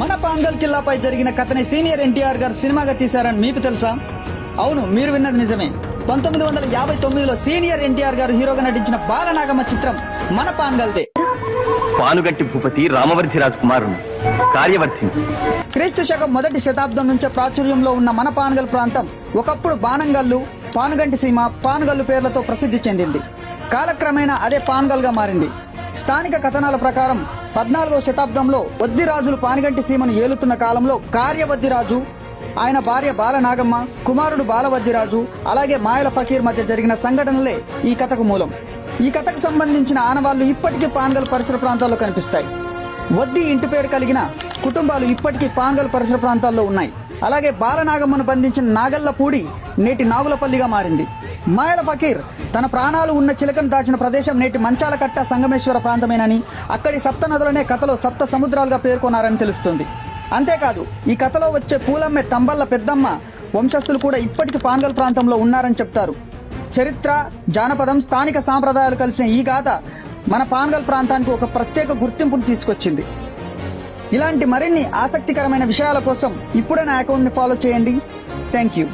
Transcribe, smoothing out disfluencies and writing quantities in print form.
మన పాంగల్ కిల్లాపై జరిగిన కథని సీనియర్ ఎన్టీఆర్ గారు సినిమాగా తీశారని మీకు తెలుసా? అవును, మీరు విన్నది నిజమే. 1959లో సీనియర్ ఎన్టీఆర్ గారు హీరోగా నటించిన బాలనాగమ్మ చిత్రం మన పాంగల్దే. పానుగంటి భూపతి రామవర్ధి రాజకుమారుడు కార్యవర్ధి. క్రీస్తు శకం మొదటి శతాబ్దం నుంచే ప్రాచుర్యంలో ఉన్న మన పానగల్ ప్రాంతం ఒకప్పుడు బానంగల్లు, పానుగంటి సీమ, పానుగల్లు పేర్లతో ప్రసిద్ధి చెందింది. కాలక్రమేణా అదే పాన్గల్ గా మారింది. స్థానిక కథనాల ప్రకారం 14వ శతాబ్దంలో వద్దిరాజులు పానుగంటి సీమను ఏలుతున్న కాలంలో కార్యవద్దిరాజు, ఆయన భార్య బాలనాగమ్మ, కుమారుడు బాలవద్దిరాజు, అలాగే మాయల ఫకీర్ మధ్య జరిగిన సంఘటనలే ఈ కథకు మూలం. ఈ కథకు సంబంధించిన ఆనవాళ్లు ఇప్పటికీ పాన్గల్ పరిసర ప్రాంతాల్లో కనిపిస్తాయి. వద్ది ఇంటి పేరు కలిగిన కుటుంబాలు ఇప్పటికీ పాన్గల్ పరిసర ప్రాంతాల్లో ఉన్నాయి. అలాగే బాలనాగమ్మను బంధించిన నాగల్లపూడి నేటి నాగులపల్లిగా మారింది. మాయల ఫకీర్ తన ప్రాణాలు ఉన్న చిలకను దాచిన ప్రదేశం నేటి మంచాలకట్ట సంగమేశ్వర ప్రాంతమేనని, అక్కడి సప్త నదులనే కథలో సప్త సముద్రాలుగా పేర్కొన్నారని తెలుస్తుంది. అంతేకాదు, ఈ కథలో వచ్చే పూలమ్మె తంబల్ల పెద్దమ్మ వంశస్థులు కూడా ఇప్పటికీ పాన్గల్ ప్రాంతంలో ఉన్నారని చెప్తారు. చరిత్ర, జానపదం, స్థానిక సాంప్రదాయాలు కలిసిన ఈ గాథ మన పాన్గల్ ప్రాంతానికి ఒక ప్రత్యేక గుర్తింపును తీసుకొచ్చింది. ఇలాంటి మరిన్ని ఆసక్తికరమైన విషయాల కోసం ఇప్పుడే నా అకౌంట్ ని ఫాలో చేయండి. Thank you.